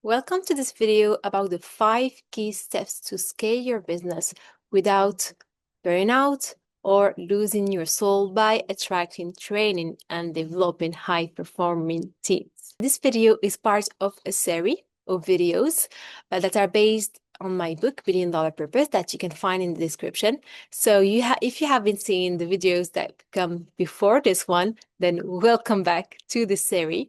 Welcome to this video about the 5 key steps to scale your business without burnout or losing your soul by attracting, training, and developing high-performing teams. This video is part of a series of videos that are based on my book, Billion Dollar Purpose, that you can find in the description. So if you have been seeing the videos that come before this one, then welcome back to this series.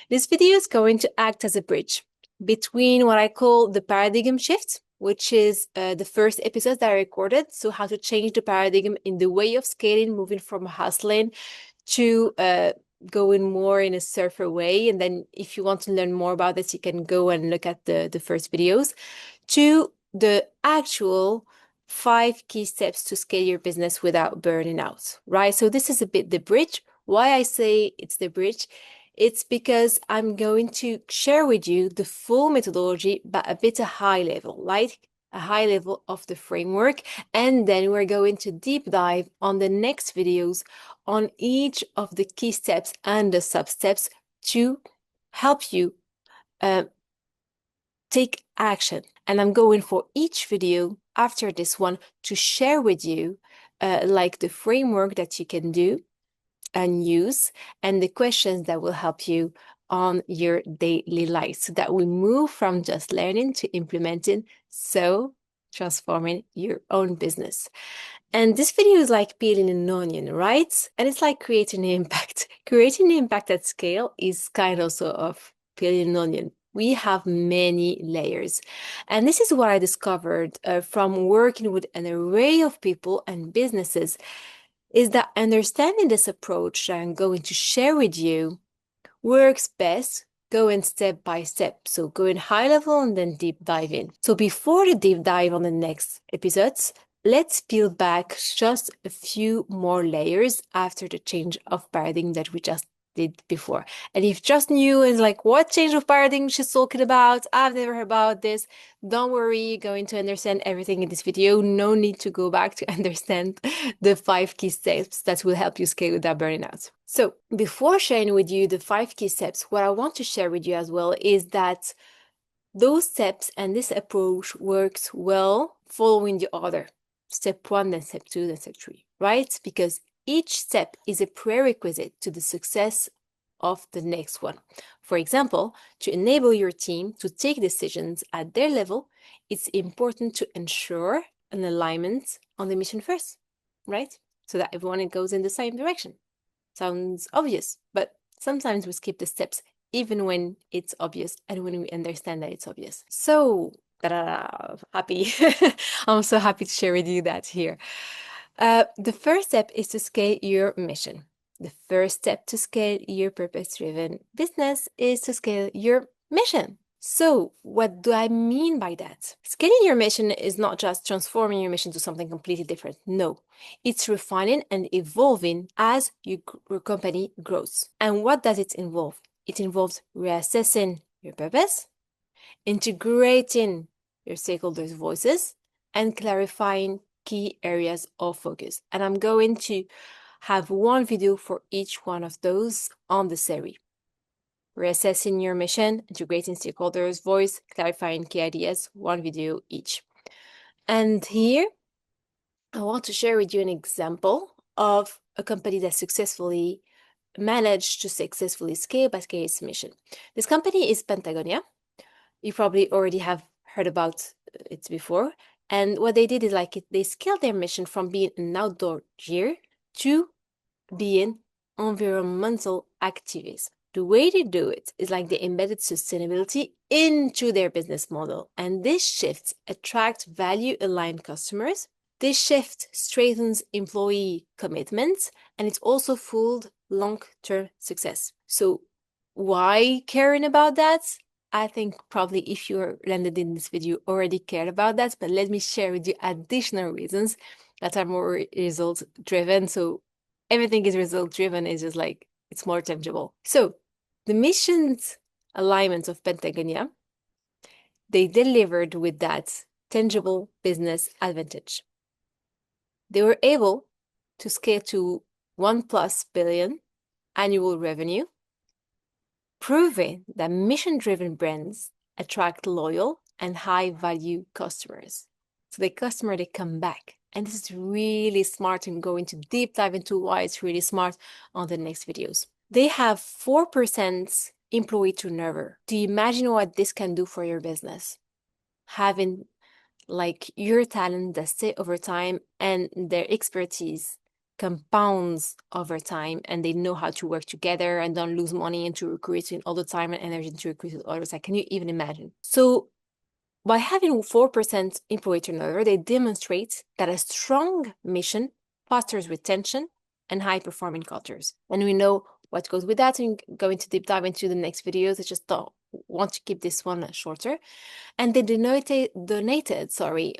This video is going to act as a bridge between what I call the paradigm shift, which is the first episode that I recorded. So how to change the paradigm in the way of scaling, moving from hustling to going more in a surfer way. And then if you want to learn more about this, you can go and look at the first videos, to the actual 5 key steps to scale your business without burning out, right? So this is a bit the bridge. Why I say it's the bridge, it's because I'm going to share with you the full methodology, but a bit a high level, like a high level of the framework. And then we're going to deep dive on the next videos on each of the key steps and the sub-steps to help you take action. And I'm going for each video after this one to share with you like the framework that you can do and use, and the questions that will help you on your daily life, so that we move from just learning to implementing, so transforming your own business. And this video is like peeling an onion, right? And it's like creating impact. Creating impact at scale is kind also of peeling an onion. We have many layers. And this is what I discovered from working with an array of people and businesses, is that understanding this approach that I'm going to share with you works best going step by step. So going high level and then deep dive in. So before the deep dive on the next episodes, let's peel back just a few more layers after the change of paradigm that we just did before. And if just new and like, what change of paradigm she's talking about? I've never heard about this. Don't worry, you're going to understand everything in this video. No need to go back to understand the 5 key steps that will help you scale without burning out. So before sharing with you the 5 key steps, what I want to share with you as well is that those steps and this approach works well following the order. Step 1, then step 2, then step 3, right? Because each step is a prerequisite to the success of the next one. For example, to enable your team to take decisions at their level, it's important to ensure an alignment on the mission first, right? So that everyone goes in the same direction. Sounds obvious, but sometimes we skip the steps even when it's obvious and when we understand that it's obvious. So, happy. I'm so happy to share with you that here. The first step is to scale your mission. The first step to scale your purpose-driven business is to scale your mission. So what do I mean by that? Scaling your mission is not just transforming your mission to something completely different. No, it's refining and evolving as your company grows. And what does it involve? It involves reassessing your purpose, integrating your stakeholders' voices, and clarifying key areas of focus. And I'm going to have one video for each one of those on the series. Reassessing your mission, integrating stakeholders' voice, clarifying key ideas, one video each. And here, I want to share with you an example of a company that successfully managed to successfully scale by scaling its mission. This company is Patagonia. You probably already have heard about it before. And what they did is they scaled their mission from being an outdoor gear to being environmental activists. The way they do it is like they embedded sustainability into their business model. And this shift attracts value-aligned customers. This shift strengthens employee commitments, and it's also fueled long-term success. So why caring about that? I think probably if you landed in this video already cared about that, but let me share with you additional reasons that are more result-driven. So everything is result-driven, is just like, it's more tangible. So the mission's alignment of Patagonia, they delivered with that tangible business advantage. They were able to scale to 1+ billion annual revenue, proving that mission-driven brands attract loyal and high-value customers. So the customer, they come back. And this is really smart, and go into deep dive into why it's really smart on the next videos. They have 4% employee turnover. Do you imagine what this can do for your business? Having like your talent that stay over time and their expertise compounds over time, and they know how to work together and don't lose money into recruiting all the time and energy into recruiting all the time. Can you even imagine? So by having 4% employee turnover, they demonstrate that a strong mission fosters retention and high-performing cultures. And we know what goes with that, and going to deep dive into the next videos. I just don't want to keep this one shorter. And they donated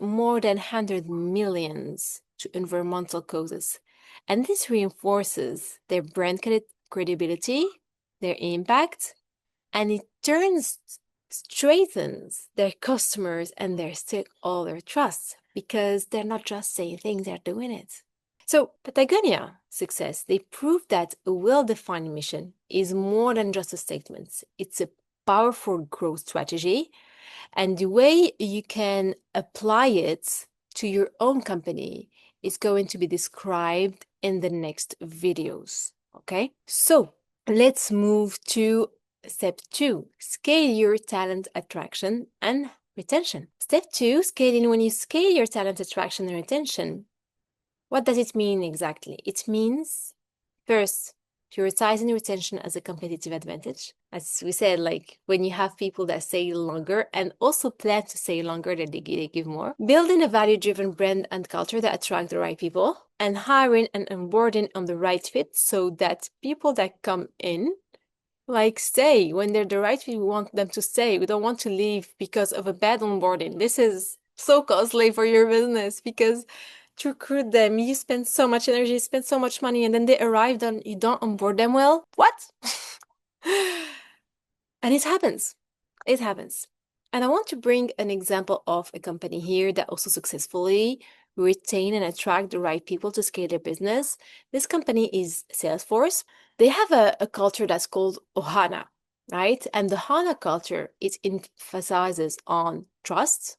more than 100 millions to environmental causes. And this reinforces their brand credibility, their impact, and it strengthens their customers and their stakeholder trust, because they're not just saying things, they're doing it. So Patagonia success, they proved that a well-defined mission is more than just a statement. It's a powerful growth strategy, and the way you can apply it to your own company is going to be described in the next videos. Okay, so let's move to step 2, scale your talent attraction and retention. Step 2, scaling. When you scale your talent attraction and retention, what does it mean exactly? It means, first, prioritizing retention as a competitive advantage. As we said, like when you have people that stay longer and also plan to stay longer, that they give more. Building a value-driven brand and culture that attract the right people, and hiring and onboarding on the right fit, so that people that come in like stay. When they're the right fit, we want them to stay. We don't want to leave because of a bad onboarding. This is so costly for your business, because to recruit them, you spend so much energy, you spend so much money, and then they arrive and you don't onboard them well. What? And it happens. It happens. And I want to bring an example of a company here that also successfully retain and attract the right people to scale their business. This company is Salesforce. They have a culture that's called Ohana, right? And the Ohana culture, it emphasizes on trust.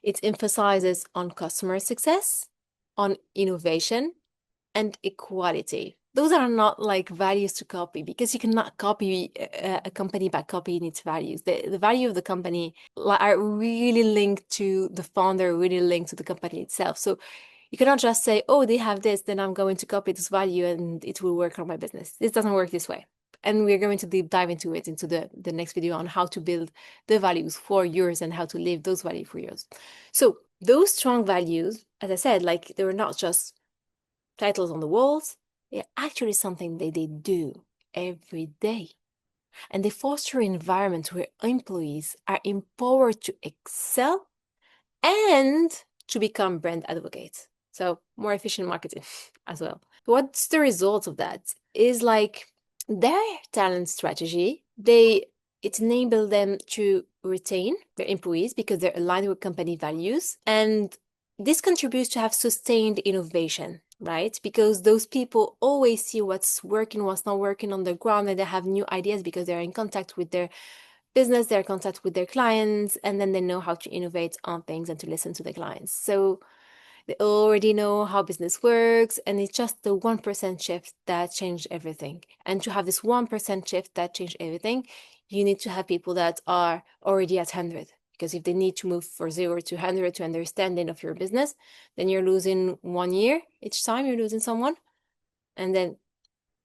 It emphasizes on customer success, on innovation, and equality. Those are not like values to copy, because you cannot copy a company by copying its values. The value of the company are really linked to the founder, really linked to the company itself. So you cannot just say, oh, they have this, then I'm going to copy this value and it will work on my business. This doesn't work this way. And we're going to deep dive into it, into the next video, on how to build the values for yours and how to live those values for yours. So those strong values, as I said, like they were not just titles on the walls, they're actually something that they do every day. And they foster an environment where employees are empowered to excel and to become brand advocates. So more efficient marketing as well. What's the result of that? Is like their talent strategy, it enables them to retain their employees because they're aligned with company values. And this contributes to have sustained innovation, right? Because those people always see what's working, what's not working on the ground, and they have new ideas because they're in contact with their business, they're in contact with their clients, and then they know how to innovate on things and to listen to the clients. So they already know how business works, and it's just the 1% shift that changed everything. And to have this 1% shift that changed everything, you need to have people that are already at 100. Because if they need to move from 0 to 100 to understanding of your business, then you're losing 1 year each time. You're losing someone, and then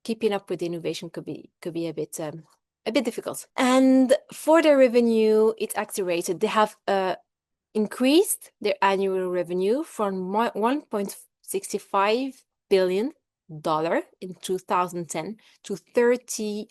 keeping up with the innovation could be a bit difficult. And for their revenue, it's accelerated. They have increased their annual revenue from $1.65 billion in 2010 to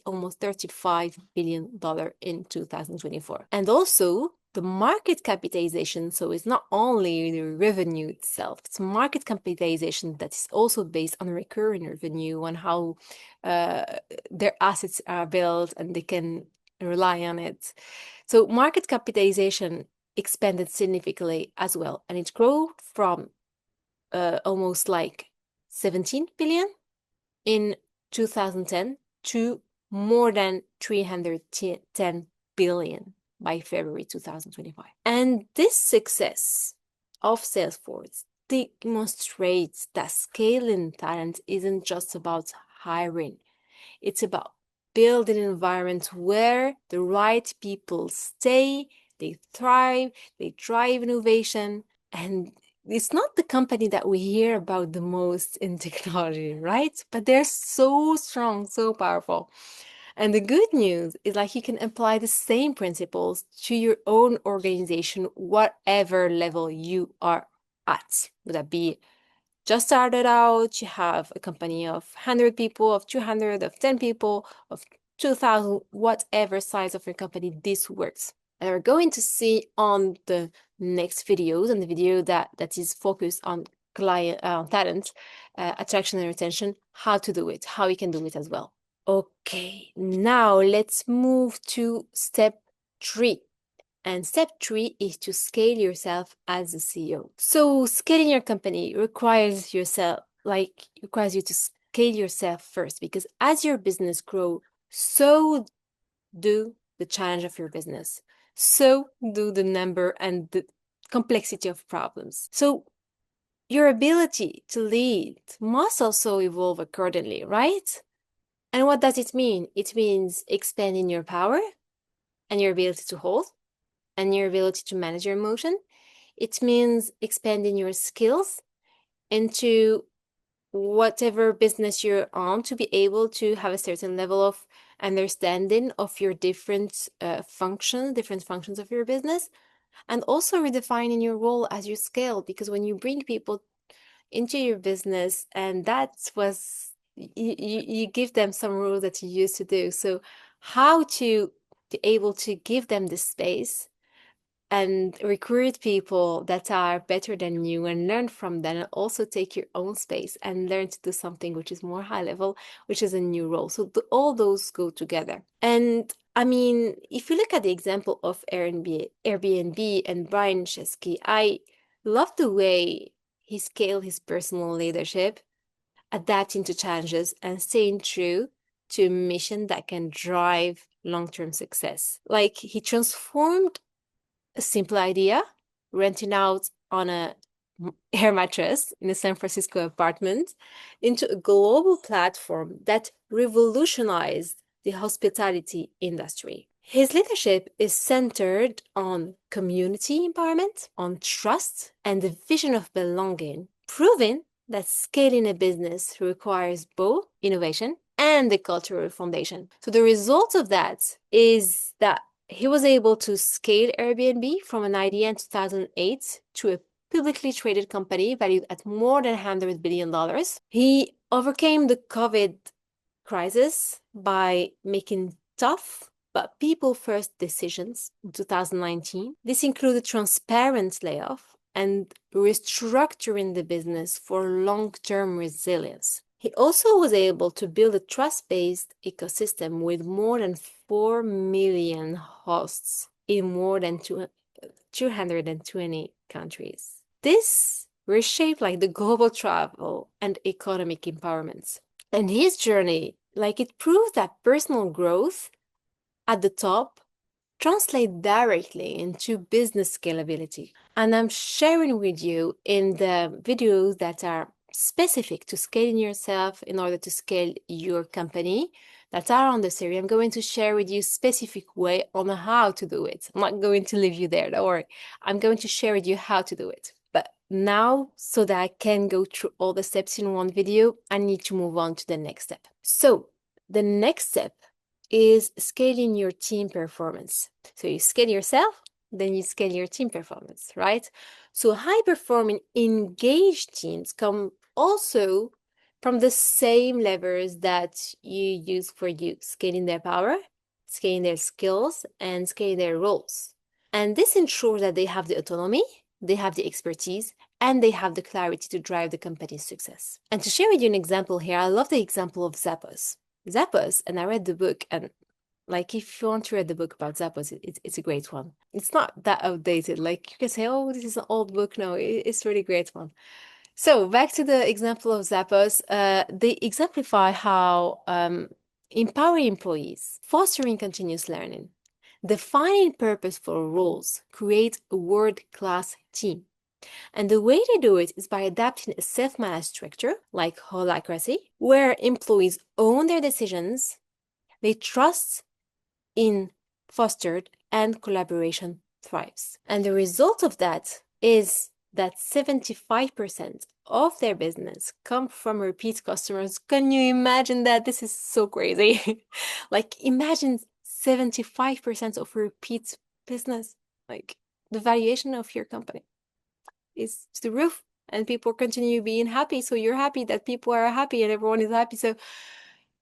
almost $35 billion in 2024. And also the market capitalization, so it's not only the revenue itself, it's market capitalization that is also based on recurring revenue, on how their assets are built and they can rely on it. So market capitalization expanded significantly as well, and it grew from almost like 17 billion in 2010 to more than $310 billion by February 2025. And this success of Salesforce demonstrates that scaling talent isn't just about hiring. It's about building an environment where the right people stay, they thrive, they drive innovation, and it's not the company that we hear about the most in technology, right? But they're so strong, so powerful. And the good news is like you can apply the same principles to your own organization, whatever level you are at. Would that be just started out, you have a company of 100 people, of 200, of 10 people, of 2,000, whatever size of your company, this works. And we're going to see on the next videos, and the video that is focused on client talent, attraction and retention, how to do it, how you can do it as well. Okay, now let's move to step 3. And step 3 is to scale yourself as a CEO. So scaling your company requires you to scale yourself first, because as your business grows, so do the challenge of your business. So do the number and the complexity of problems. So your ability to lead must also evolve accordingly, right? And what does it mean? It means expanding your power and your ability to hold, and your ability to manage your emotion. It means expanding your skills into whatever business you're on to be able to have a certain level of understanding of your different functions of your business, and also redefining your role as you scale, because when you bring people into your business, and that was you give them some rules that you used to do. So how to be able to give them the space and recruit people that are better than you and learn from them, and also take your own space and learn to do something which is more high level, which is a new role. So all those go together. And I mean, if you look at the example of Airbnb and Brian Chesky, I love the way he scaled his personal leadership, adapting to challenges and staying true to a mission that can drive long-term success. Like, he transformed a simple idea, renting out on a air mattress in a San Francisco apartment, into a global platform that revolutionized the hospitality industry. His leadership is centered on community empowerment, on trust, and the vision of belonging, proving that scaling a business requires both innovation and the cultural foundation. So the result of that is that he was able to scale Airbnb from an idea in 2008 to a publicly traded company valued at more than $100 billion. He overcame the COVID crisis by making tough but people-first decisions in 2019. This included transparent layoff and restructuring the business for long-term resilience. He also was able to build a trust-based ecosystem with more than 4 million hosts in more than 220 countries. This reshaped the global travel and economic empowerment. And his journey, it proves that personal growth at the top translate directly into business scalability. And I'm sharing with you in the videos that are specific to scaling yourself in order to scale your company that are on the series. I'm going to share with you specific way on how to do it. I'm not going to leave you there, don't worry. I'm going to share with you how to do it. But now, so that I can go through all the steps in one video, I need to move on to the next step. So the next step is scaling your team performance. So you scale yourself, then you scale your team performance, right? So high-performing, engaged teams come also from the same levers that you use for you, scaling their power, scaling their skills, and scaling their roles. And this ensures that they have the autonomy, they have the expertise, and they have the clarity to drive the company's success. And to share with you an example here, I love the example of Zappos. Zappos, and I read the book, and if you want to read the book about Zappos, it's a great one. It's not that outdated. You can say, oh, this is an old book. No, it's really great one. So back to the example of Zappos, they exemplify how empowering employees, fostering continuous learning, Defining purposeful roles create a world-class team. And the way they do it is by adapting a self-managed structure like holacracy, where employees own their decisions, they trust in fostered, and collaboration thrives. And the result of that is that 75% of their business come from repeat customers. Can you imagine that? This is so crazy. Like imagine 75% of repeat business. Like the valuation of your company is to the roof and people continue being happy. So you're happy that people are happy and everyone is happy. So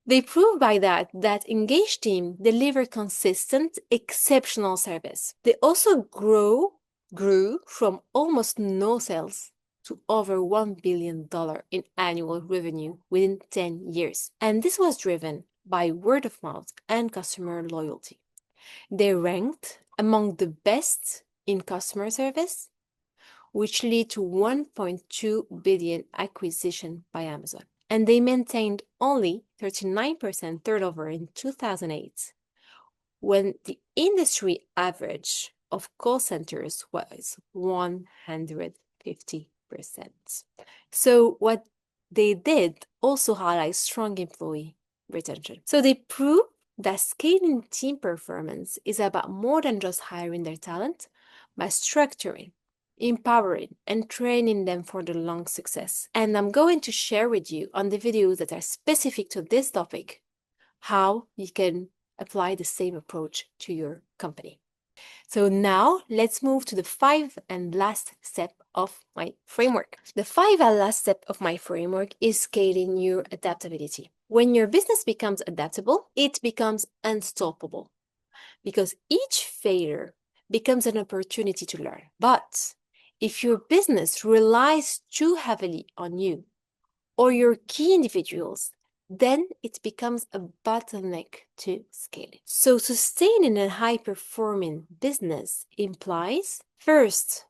they prove by that engaged team deliver consistent, exceptional service. They also grew from almost no sales to over $1 billion in annual revenue within 10 years. And this was driven by word of mouth and customer loyalty. They ranked among the best in customer service, which lead to 1.2 billion acquisition by Amazon. And they maintained only 39% turnover in 2008, when the industry average of call centers was 150%. So what they did also highlight strong employee retention. So they prove that scaling team performance is about more than just hiring their talent, by structuring, empowering, and training them for the long success. And I'm going to share with you on the videos that are specific to this topic how you can apply the same approach to your company. So now let's move to the 5th and last step of my framework. The 5th and last step of my framework is scaling your adaptability. When your business becomes adaptable, it becomes unstoppable because each failure becomes an opportunity to learn. But if your business relies too heavily on you or your key individuals, then it becomes a bottleneck to scale it. So sustaining a high-performing business implies, first,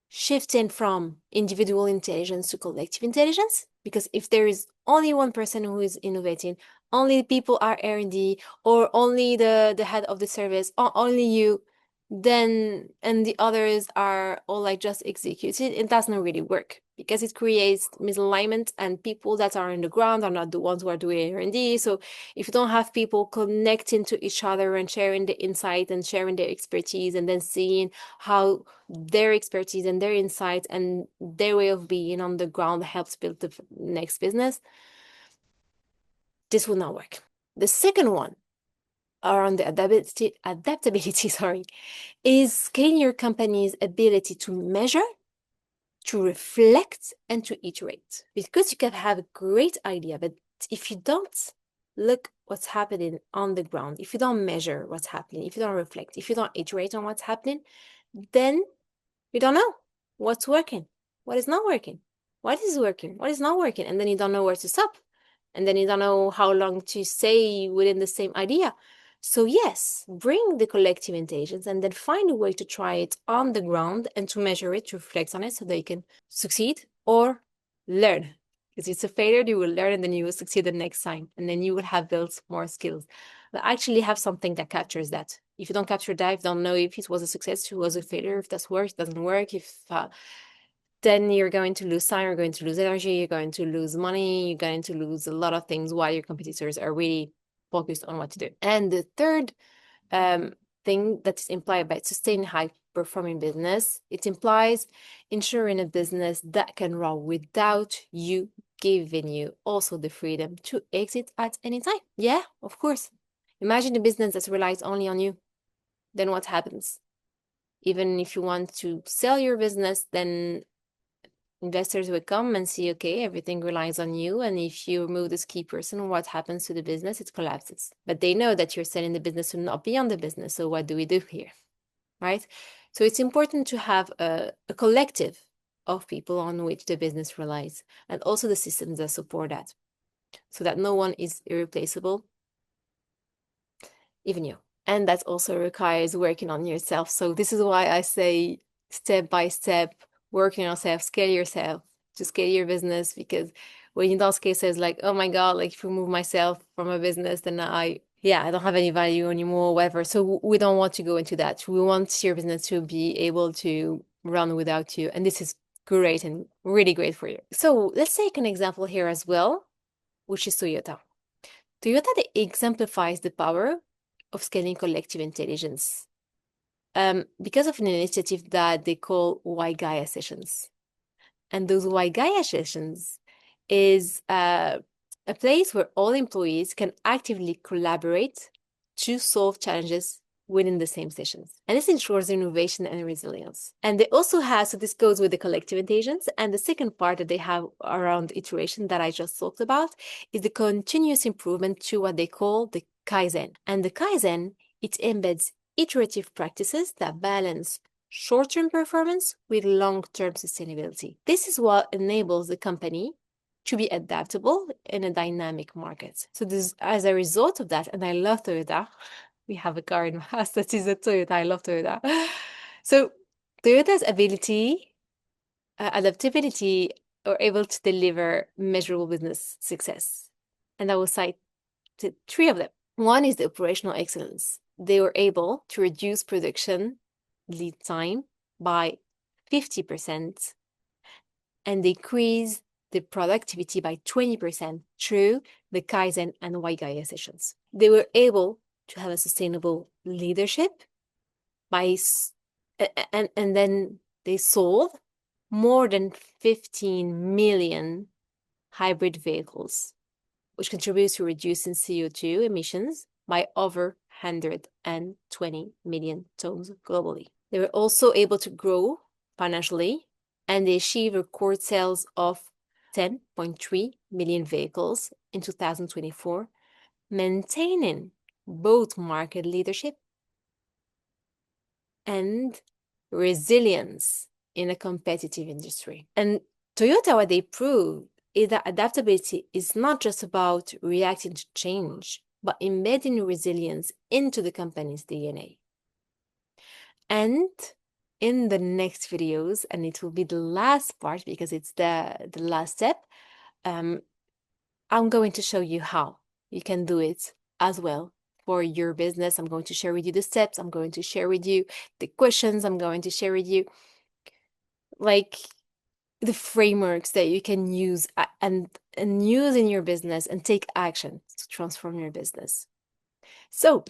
shifting from individual intelligence to collective intelligence, because if there is only one person who is innovating, only people are R&D, or only the head of the service, or only you, then and the others are all like just executed, it doesn't really work because it creates misalignment and people that are on the ground are not the ones who are doing R&D. So if you don't have people connecting to each other and sharing the insight and sharing their expertise and then seeing how their expertise and their insight and their way of being on the ground helps build the next business, this will not work. The second one around the adaptability, sorry, is scaling your company's ability to measure, to reflect, and to iterate. Because you can have a great idea, but if you don't look what's happening on the ground, if you don't measure what's happening, if you don't reflect, if you don't iterate on what's happening, then you don't know what's working, what is not working, what is working, what is not working, and then you don't know where to stop. And then you don't know how long to stay within the same idea. So yes, bring the collective intelligence and then find a way to try it on the ground and to measure it, to reflect on it so that you can succeed or learn. Because it's a failure, you will learn and then you will succeed the next time. And then you will have built more skills. But actually have something that captures that. If you don't capture that, if you don't know if it was a success, if it was a failure, if that's worked, doesn't work, if then you're going to lose time, you're going to lose energy, you're going to lose money, you're going to lose a lot of things while your competitors are really focused on what to do. And the third thing that is implied by sustaining high-performing business, it implies ensuring a business that can run without you giving you also the freedom to exit at any time. Yeah, of course. Imagine a business that relies only on you. Then what happens? Even if you want to sell your business, then investors will come and see, okay, everything relies on you. And if you remove this key person, what happens to the business? It collapses. But they know that you're selling the business to not be on the business. So what do we do here? Right? So it's important to have a collective of people on which the business relies and also the systems that support that so that no one is irreplaceable, even you. And that also requires working on yourself. So this is why I say step by step, working on yourself, scale yourself to scale your business, because when you don't scale, it's like, oh my God, like if you remove myself from a business, then yeah, I don't have any value anymore, whatever. So we don't want to go into that. We want your business to be able to run without you. And this is great and really great for you. So let's take an example here as well, which is Toyota. Toyota exemplifies the power of scaling collective intelligence because of an initiative that they call Gaia sessions. And those Gaia sessions is a place where all employees can actively collaborate to solve challenges within the same sessions. And this ensures innovation and resilience. And they also have, so this goes with the collective intelligence. And the second part that they have around iteration that I just talked about is the continuous improvement to what they call the Kaizen. And the Kaizen, it embeds iterative practices that balance short-term performance with long-term sustainability. This is what enables the company to be adaptable in a dynamic market. So this, as a result of that, and I love Toyota, we have a car in my house that is a Toyota. I love Toyota. So Toyota's ability, adaptability, are able to deliver measurable business success. And I will cite three of them. One is the operational excellence. They were able to reduce production lead time by 50% and decrease the productivity by 20% through the Kaizen and Gaia sessions. They were able to have a sustainable leadership by, and then they sold more than 15 million hybrid vehicles, which contributes to reducing CO2 emissions by over 120 million tons globally. They were also able to grow financially, and they achieved record sales of 10.3 million vehicles in 2024, maintaining both market leadership and resilience in a competitive industry. And Toyota, what they proved is that adaptability is not just about reacting to change, but embedding resilience into the company's DNA. And in the next videos, and it will be the last part because it's the last step, I'm going to show you how you can do it as well for your business. I'm going to share with you the steps. I'm going to share with you the questions. I'm going to share with you like the frameworks that you can use and use in your business and take action to transform your business. So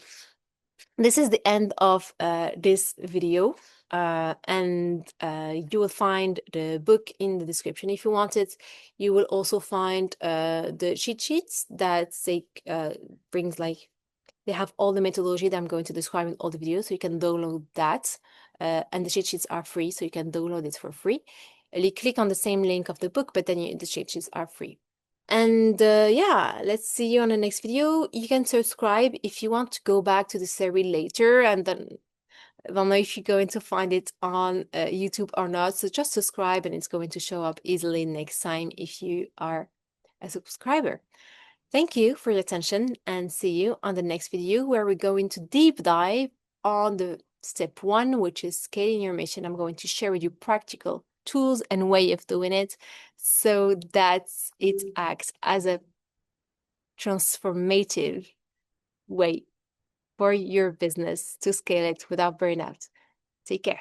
this is the end of this video. And you will find the book in the description if you want it. You will also find the cheat sheets that brings like, they have all the methodology that I'm going to describe in all the videos, so you can download that. And the cheat sheets are free, so you can download it for free. You click on the same link of the book, but then the cheat sheets are free. And yeah, let's see you on the next video. You can subscribe if you want to go back to the series later, and then I don't know if you're going to find it on YouTube or not. So just subscribe and it's going to show up easily next time if you are a subscriber. Thank you for your attention and see you on the next video where we're going to deep dive on the step 1, which is scaling your mission. I'm going to share with you practical tools and way of doing it so that it acts as a transformative way for your business to scale it without burnout. Take care.